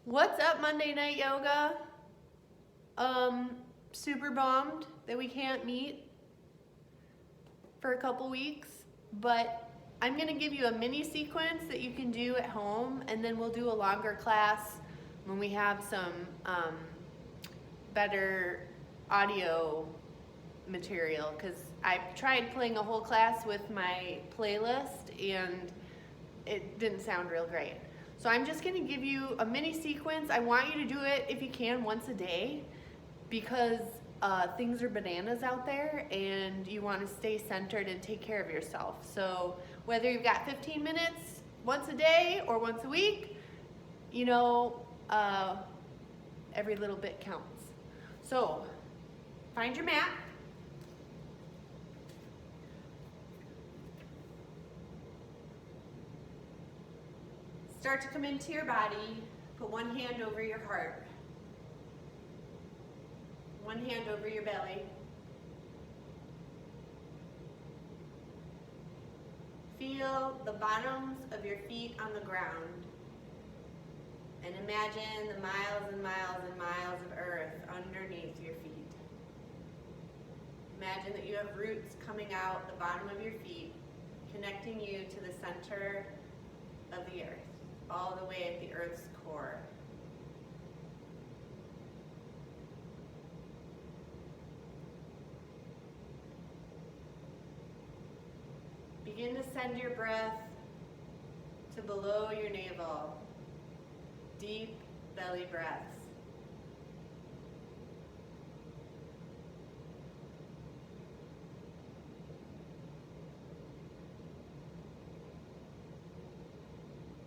What's up, Monday Night Yoga? Super bummed that we can't meet for a couple weeks, but I'm gonna give you a mini sequence that you can do at home, and then we'll do a longer class when we have some better audio material, because I tried playing a whole class with my playlist and it didn't sound real great. So I'm just gonna give you a mini sequence. I want you to do it if you can once a day, because things are bananas out there and you want to stay centered and take care of yourself. So whether you've got 15 minutes once a day or once a week, you know, every little bit counts. So find your mat. Start to come into your body. Put one hand over your heart. One hand over your belly. Feel the bottoms of your feet on the ground. And imagine the miles and miles and miles of earth underneath your feet. Imagine that you have roots coming out the bottom of your feet, connecting you to the center of the earth, all the way at the earth's core. Begin to send your breath to below your navel, deep belly breaths.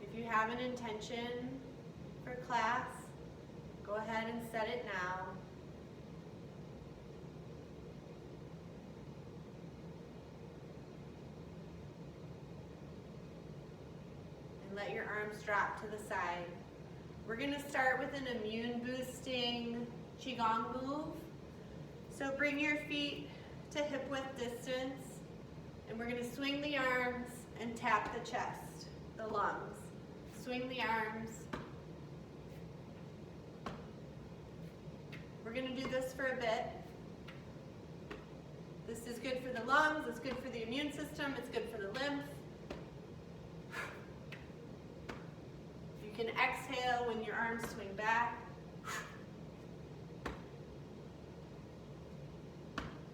If you have an intention for class, go ahead and set it now. Let your arms drop to the side. We're going to start with an immune boosting Qigong move. So bring your feet to hip width distance, and we're going to swing the arms and tap the chest, the lungs. Swing the arms. We're going to do this for a bit. This is good for the lungs, it's good for the immune system, it's good for the lymph. You can exhale when your arms swing back.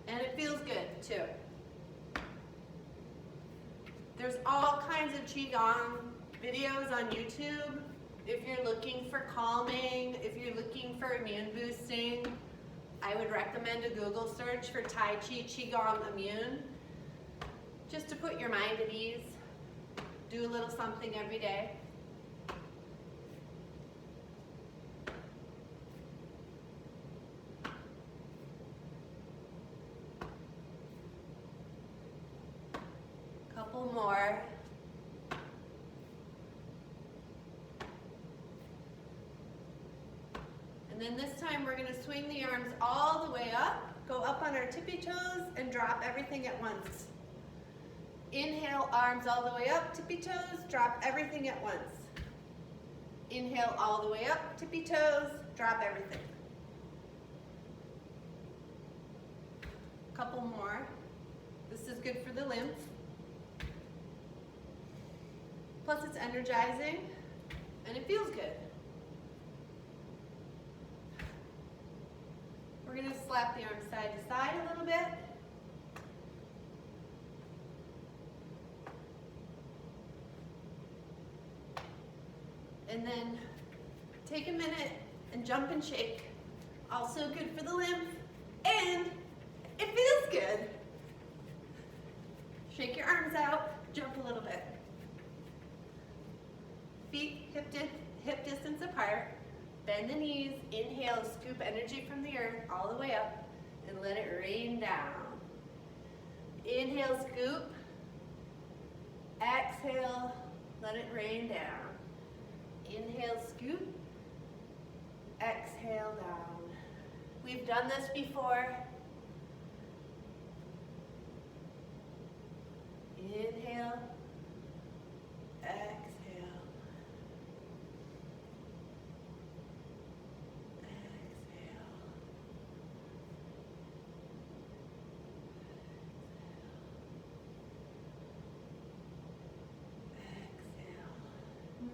And it feels good too. There's all kinds of Qigong videos on YouTube. If you're looking for calming, if you're looking for immune boosting, I would recommend a Google search for Tai Chi Qigong Immune, just to put your mind at ease. Do a little something every day. Couple more. And then this time we're going to swing the arms all the way up, go up on our tippy toes, and drop everything at once. Inhale, arms all the way up, tippy toes, drop everything at once. Inhale all the way up, tippy toes, drop everything. Couple more. This is good for the lymph. Plus it's energizing, and it feels good. We're going to slap the arms side to side a little bit. And then take a minute and jump and shake. Also good for the lymph, and it feels good. Shake your arms out, jump a little bit. Feet hip distance apart. Bend the knees, inhale, scoop energy from the earth all the way up, and let it rain down. Inhale, scoop. Exhale, let it rain down. Inhale, scoop. Exhale, down. We've done this before. Inhale, exhale.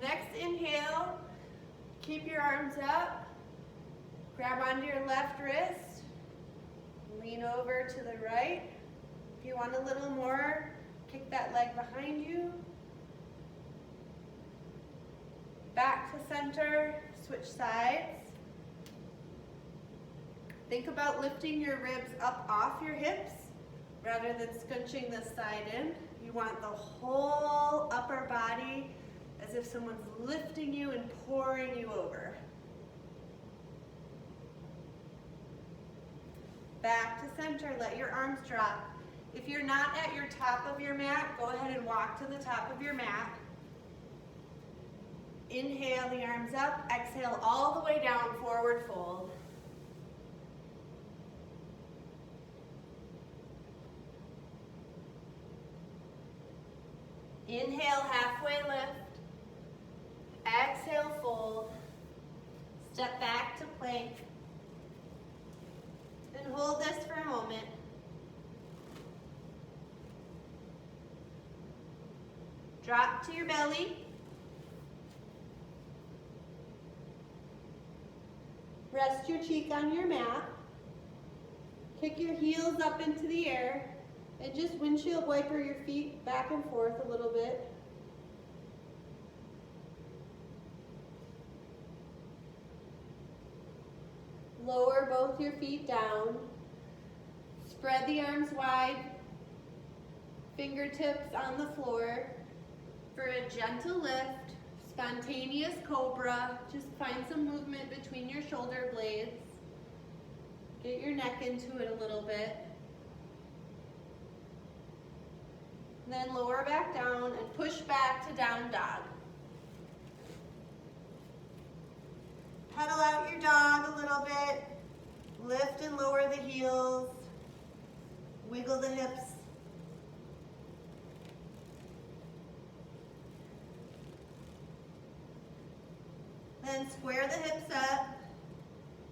Next inhale, keep your arms up, grab onto your left wrist, lean over to the right. If you want a little more, kick that leg behind you. Back to center, switch sides. Think about lifting your ribs up off your hips rather than scunching this side in. You want the whole upper body as if someone's lifting you and pouring you over. Back to center, let your arms drop. If you're not at your top of your mat, go ahead and walk to the top of your mat. Inhale the arms up, exhale all the way down, forward fold. Inhale, halfway lift. Exhale, fold. Step back to plank. And hold this for a moment. Drop to your belly. Rest your cheek on your mat. Kick your heels up into the air. And just windshield wiper your feet back and forth a little bit. Lower both your feet down. Spread the arms wide. Fingertips on the floor. For a gentle lift, spontaneous cobra. Just find some movement between your shoulder blades. Get your neck into it a little bit. Then lower back down and push back to down dog. Pedal out your dog a little bit. Lift and lower the heels. Wiggle the hips. Then square the hips up.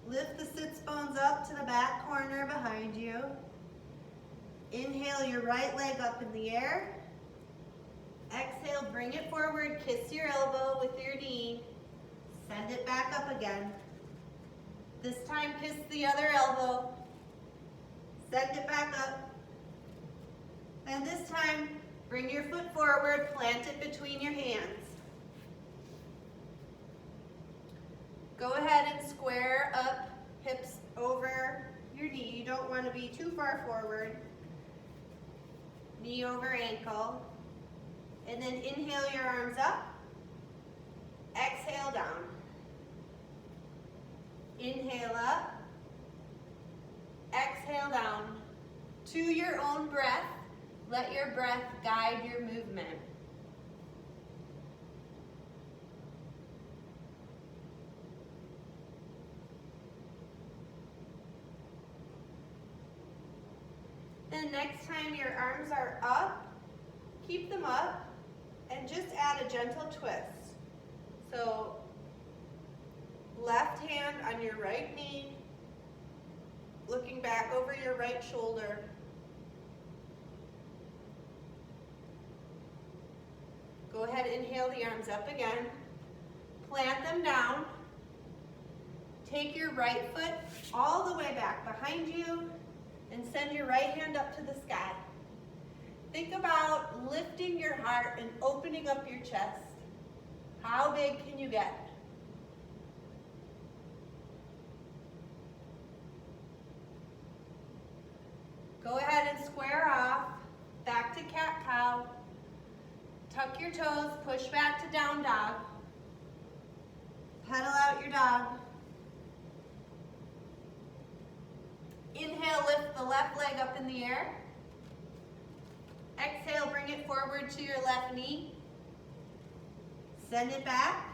Lift the sits bones up to the back corner behind you. Inhale your right leg up in the air. Exhale, bring it forward, kiss your elbow with your knee. Send it back up again. This time kiss the other elbow. Send it back up. And this time, bring your foot forward, plant it between your hands. Go ahead and square up, hips over your knee. You don't want to be too far forward. Knee over ankle. And then inhale your arms up. Exhale down. Inhale up. Exhale down. To your own breath, let your breath guide your movement. Then next time your arms are up, keep them up and just add a gentle twist. So left hand on your right knee, looking back over your right shoulder. Go ahead, inhale the arms up again. Plant them down. Take your right foot all the way back behind you and send your right hand up to the sky. Think about lifting your heart and opening up your chest. How big can you get? Go ahead and square off, back to cat-cow. Tuck your toes, push back to down dog. Pedal out your dog. Inhale, lift the left leg up in the air. Exhale, bring it forward to your left knee. Send it back.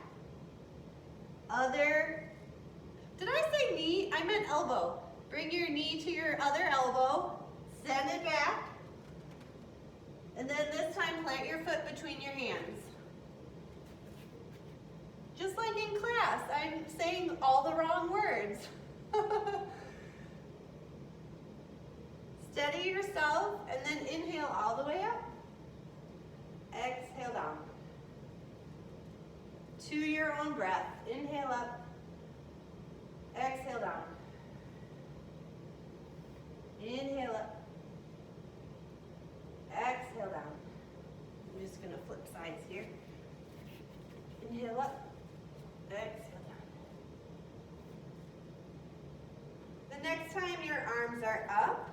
Did I say knee? I meant elbow. Bring your knee to your other elbow. Send it back. And then this time, plant your foot between your hands. Just like in class, I'm saying all the wrong words. Steady yourself and then inhale all the way up. Exhale down. to your own breath. Inhale up, exhale down. Inhale up, exhale down. I'm just gonna flip sides here. Inhale up, exhale down. The next time your arms are up,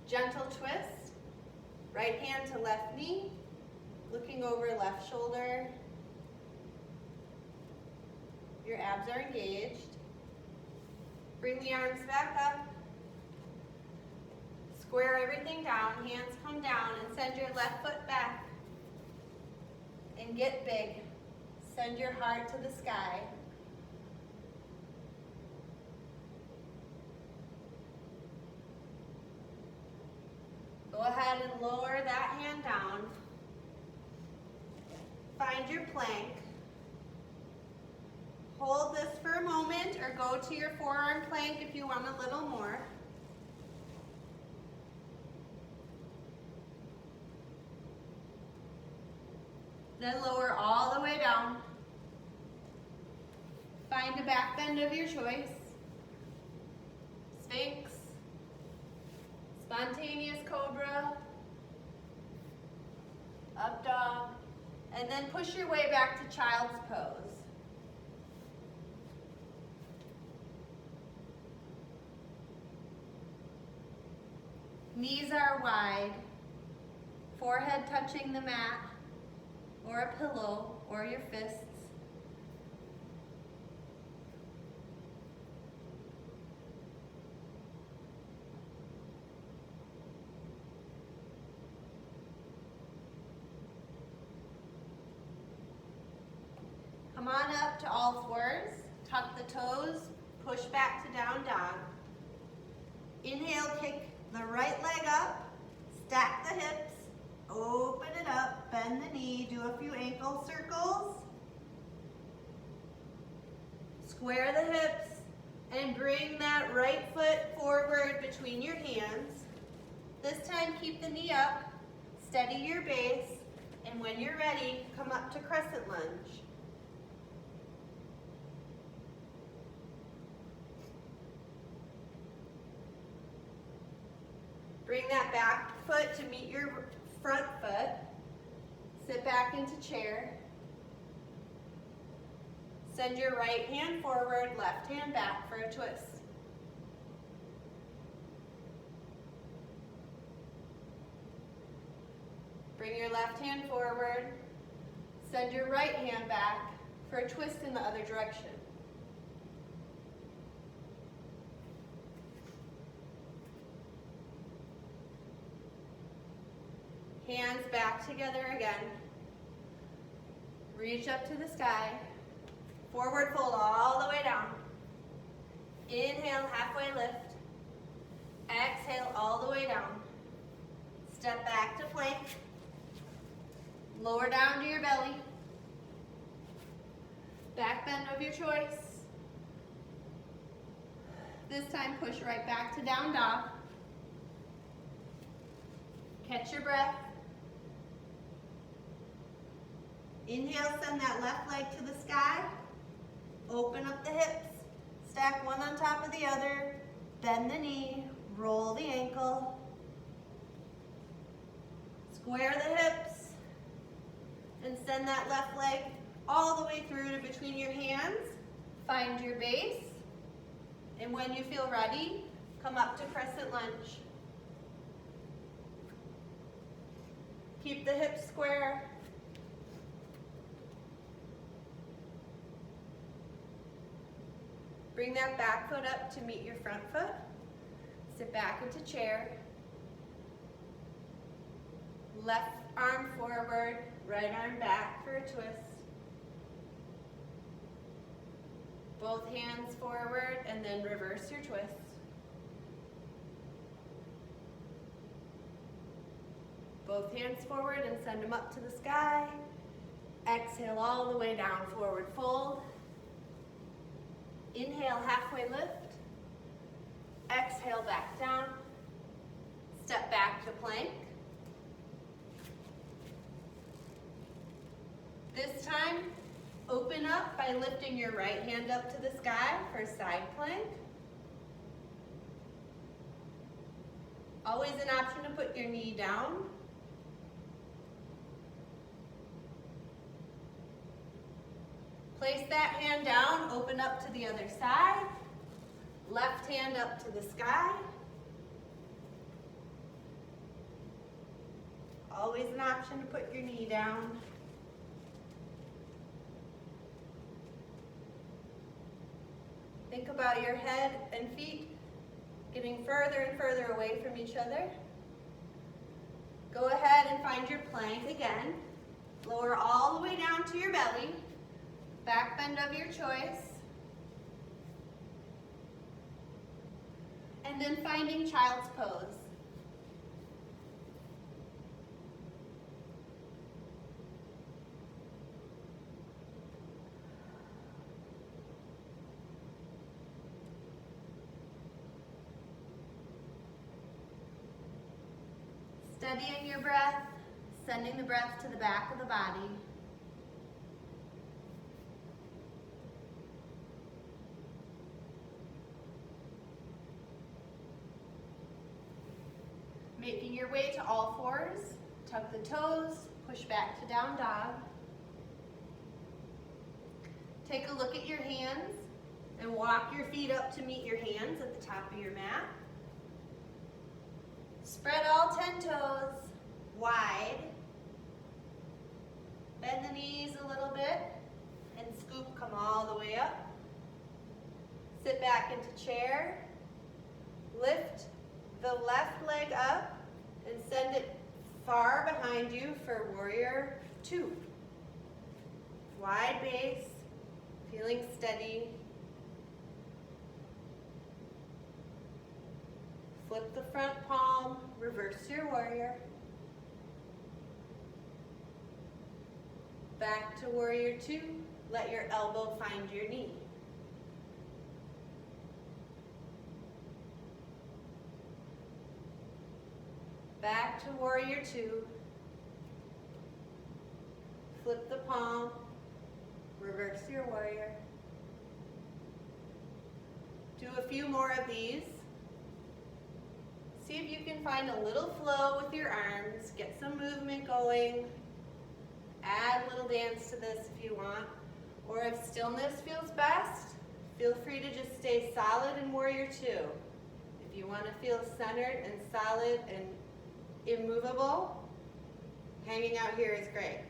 gentle twist, right hand to left knee, looking over left shoulder. Your abs are engaged. Bring the arms back up. Square everything down, hands come down, and send your left foot back. And get big. Send your heart to the sky. Go ahead and lower that hand down. Find your plank. Hold this for a moment or go to your forearm plank if you want a little more. Then lower all the way down. Find a back bend of your choice. Sphinx, spontaneous cobra, up dog, and then push your way back to child's pose. Knees are wide, forehead touching the mat, or a pillow, or your fists. Come on up to all fours, tuck the toes, push back to down dog. Inhale, kick the right leg up, stack the hips, open it up, bend the knee, do a few ankle circles. Square the hips and bring that right foot forward between your hands. This time keep the knee up, steady your base, and when you're ready, come up to crescent lunge. Bring that back foot to meet your front foot. Sit back into chair. Send your right hand forward, left hand back for a twist. Bring your left hand forward. Send your right hand back for a twist in the other direction. Hands back together again. Reach up to the sky. Forward fold all the way down. Inhale, halfway lift. Exhale all the way down. Step back to plank. Lower down to your belly. Back bend of your choice. This time push right back to down dog. Catch your breath. Inhale, send that left leg to the sky. Open up the hips. Stack one on top of the other. Bend the knee. Roll the ankle. Square the hips. And send that left leg all the way through to between your hands. Find your base. And when you feel ready, come up to crescent lunge. Keep the hips square. Bring that back foot up to meet your front foot. Sit back into chair. Left arm forward, right arm back for a twist. Both hands forward and then reverse your twist. Both hands forward and send them up to the sky. Exhale all the way down, forward fold. Inhale, halfway lift. Exhale, back down. Step back to plank. This time, open up by lifting your right hand up to the sky for side plank. Always an option to put your knee down. Place that hand down, open up to the other side. Left hand up to the sky. Always an option to put your knee down. Think about your head and feet getting further and further away from each other. Go ahead and find your plank again. Lower all the way down to your belly. Back bend of your choice. And then finding child's pose. Steadying your breath, sending the breath to the back of the body. Making your way to all fours, tuck the toes, push back to down dog. Take a look at your hands and walk your feet up to meet your hands at the top of your mat. Spread all 10 toes wide. Bend the knees a little bit and scoop, come all the way up. Sit back into chair. Lift the left leg up and send it far behind you for warrior 2. Wide base, feeling steady. Flip the front palm, reverse your warrior. Back to warrior 2, let your elbow find your knee. Back to warrior 2. Flip the palm, reverse your warrior. Do a few more of these. See if you can find a little flow with your arms, get some movement going. Add a little dance to this if you want. Or if stillness feels best, feel free to just stay solid in warrior 2. If you want to feel centered and solid and immovable, hanging out here is great.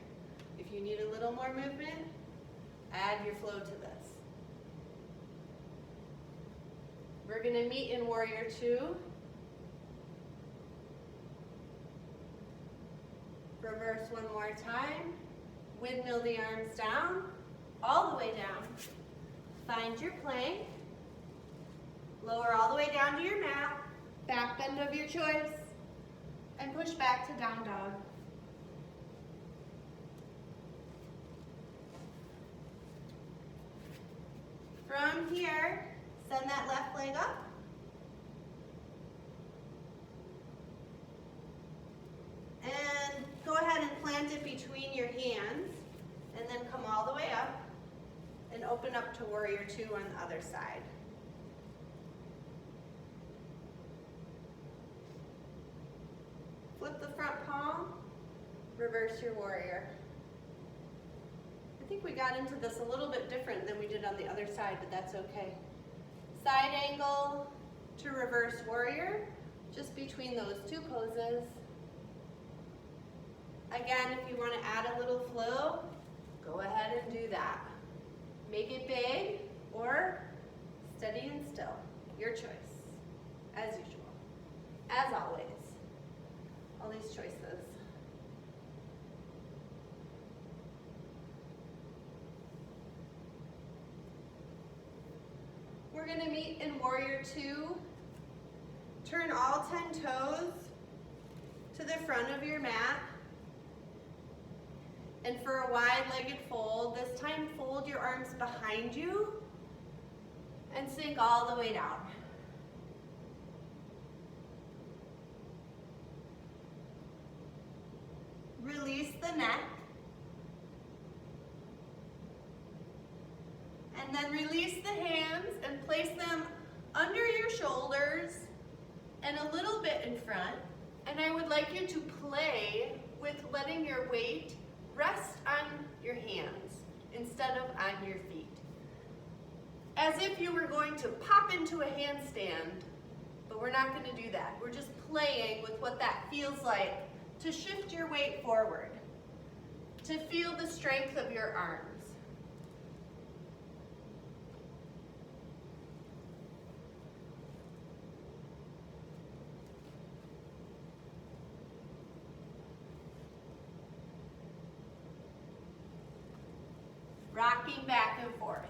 If you need a little more movement, add your flow to this. We're going to meet in warrior 2. Reverse one more time. Windmill the arms down, all the way down. Find your plank. Lower all the way down to your mat. Back bend of your choice. And push back to down dog. From here, send that left leg up. And go ahead and plant it between your hands, and then come all the way up and open up to warrior 2 on the other side. Flip the front palm, reverse your warrior. I think we got into this a little bit different than we did on the other side, but that's okay. Side angle to reverse warrior, just between those 2 poses. Again, if you want to add a little flow, go ahead and do that. Make it big or steady and still. Your choice, as usual. As always, all these choices. We're going to meet in warrior 2. Turn all 10 toes to the front of your mat. And for a wide-legged fold, this time fold your arms behind you and sink all the way down. Release the neck. And then release the hands and place them under your shoulders and a little bit in front. And I would like you to play with letting your weight rest on your hands instead of on your feet. As if you were going to pop into a handstand, but we're not going to do that. We're just playing with what that feels like to shift your weight forward, to feel the strength of your arms. Rocking back and forth,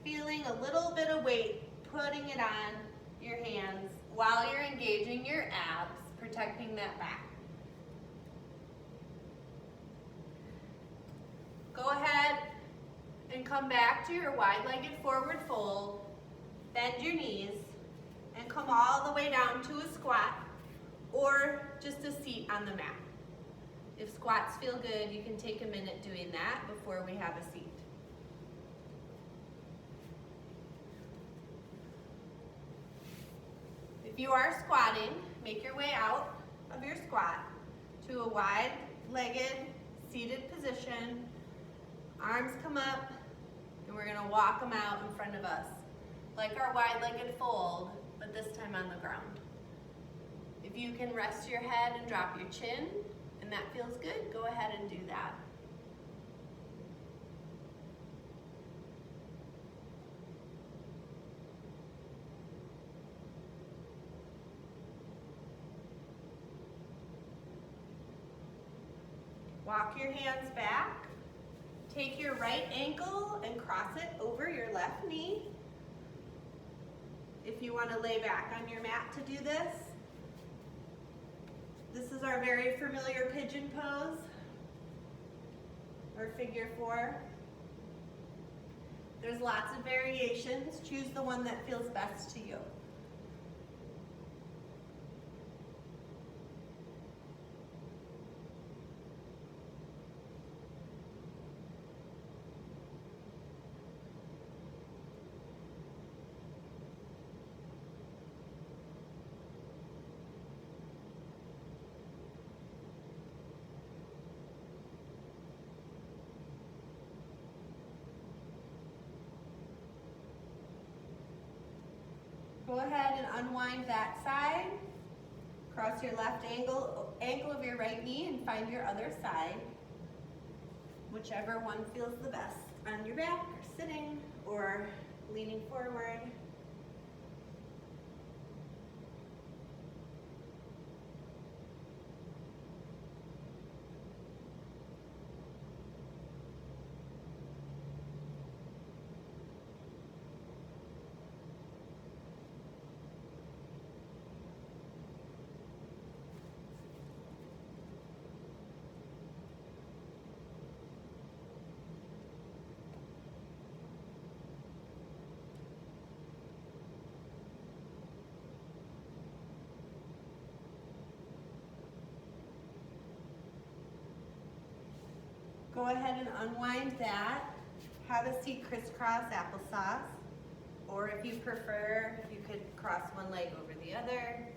feeling a little bit of weight, putting it on your hands while you're engaging your abs, protecting that back. Go ahead and come back to your wide-legged forward fold, bend your knees, and come all the way down to a squat or just a seat on the mat. If squats feel good, you can take a minute doing that before we have a seat. If you are squatting, make your way out of your squat to a wide-legged seated position. Arms come up, and we're gonna walk them out in front of us, like our wide-legged fold, but this time on the ground. If you can rest your head and drop your chin, and that feels good, go ahead and do that. Walk your hands back. Take your right ankle and cross it over your left knee. If you want to lay back on your mat to do this. This is our very familiar pigeon pose, or figure 4. There's lots of variations. Choose the one that feels best to you. Go ahead and unwind that side. Cross your left ankle of your right knee and find your other side. Whichever one feels the best. On your back, or sitting, or leaning forward. Go ahead and unwind that. Have a seat crisscross applesauce. Or if you prefer, you could cross one leg over the other.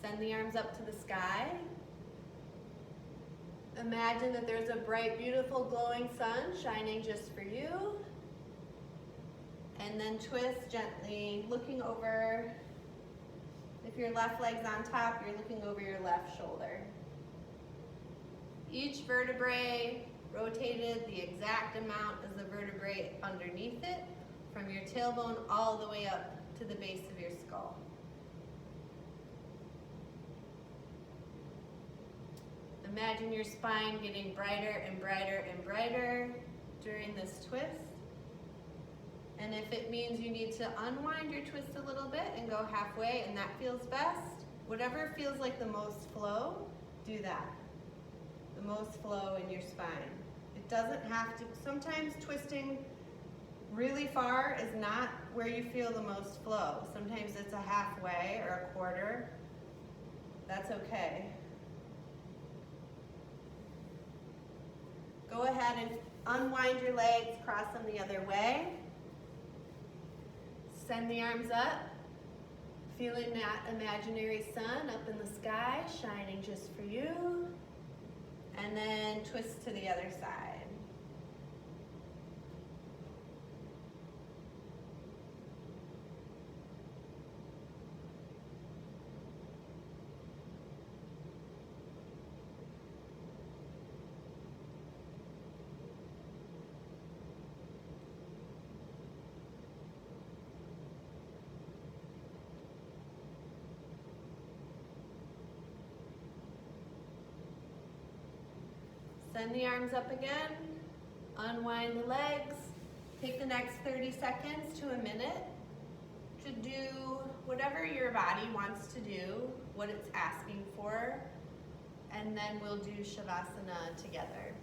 Send the arms up to the sky. Imagine that there's a bright, beautiful, glowing sun shining just for you. And then twist gently, looking over. If your left leg's on top, you're looking over your left shoulder. Each vertebrae rotated the exact amount as the vertebrae underneath it, from your tailbone all the way up to the base of your skull. Imagine your spine getting brighter and brighter and brighter during this twist. And if it means you need to unwind your twist a little bit and go halfway and that feels best, whatever feels like the most flow, do that. The most flow in your spine. It doesn't have to, sometimes twisting really far is not where you feel the most flow. Sometimes it's a halfway or a quarter. That's okay. Go ahead and Unwind your legs, cross them the other way. Send the arms up. Feeling that imaginary sun up in the sky, shining just for you. And then twist to the other side. Send the arms up again, unwind the legs. Take the next 30 seconds to a minute to do whatever your body wants to do, what it's asking for, and then we'll do Shavasana together.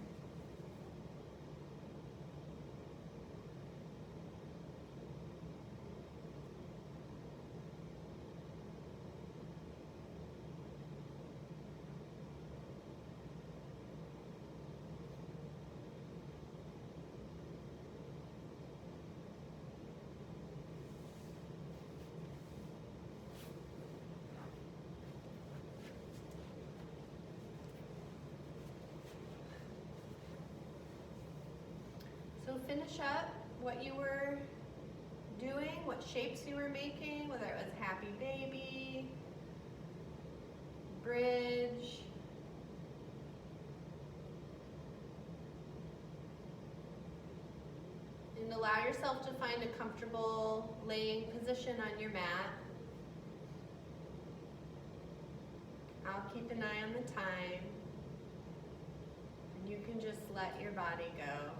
So finish up what you were doing, what shapes you were making, whether it was happy baby, bridge, and allow yourself to find a comfortable laying position on your mat. I'll keep an eye on the time, and you can just let your body go.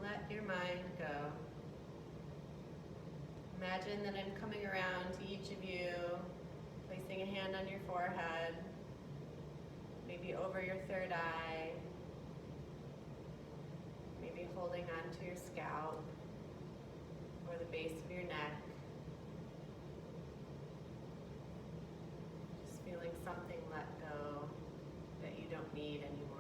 Let your mind go. Imagine that I'm coming around to each of you, placing a hand on your forehead, maybe over your third eye, maybe holding onto your scalp or the base of your neck. Just feeling something let go that you don't need anymore.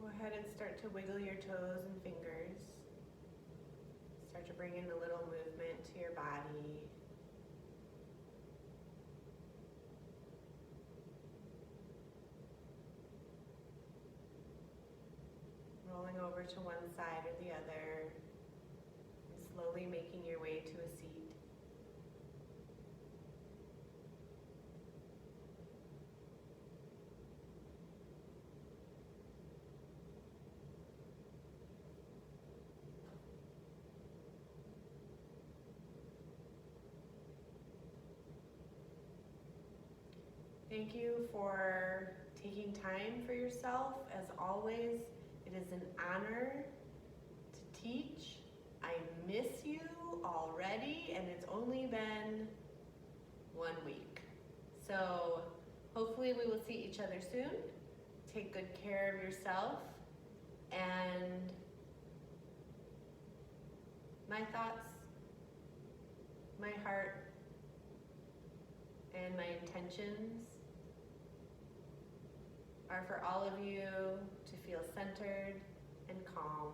Go ahead and start to wiggle your toes and fingers. Start to bring in a little movement to your body. Rolling over to one side or the other, and slowly making your way to a seat. Thank you for taking time for yourself. As always, it is an honor to teach. I miss you already, and it's only been 1 week. So hopefully we will see each other soon. Take good care of yourself, and my thoughts, my heart, and my intentions are for all of you to feel centered and calm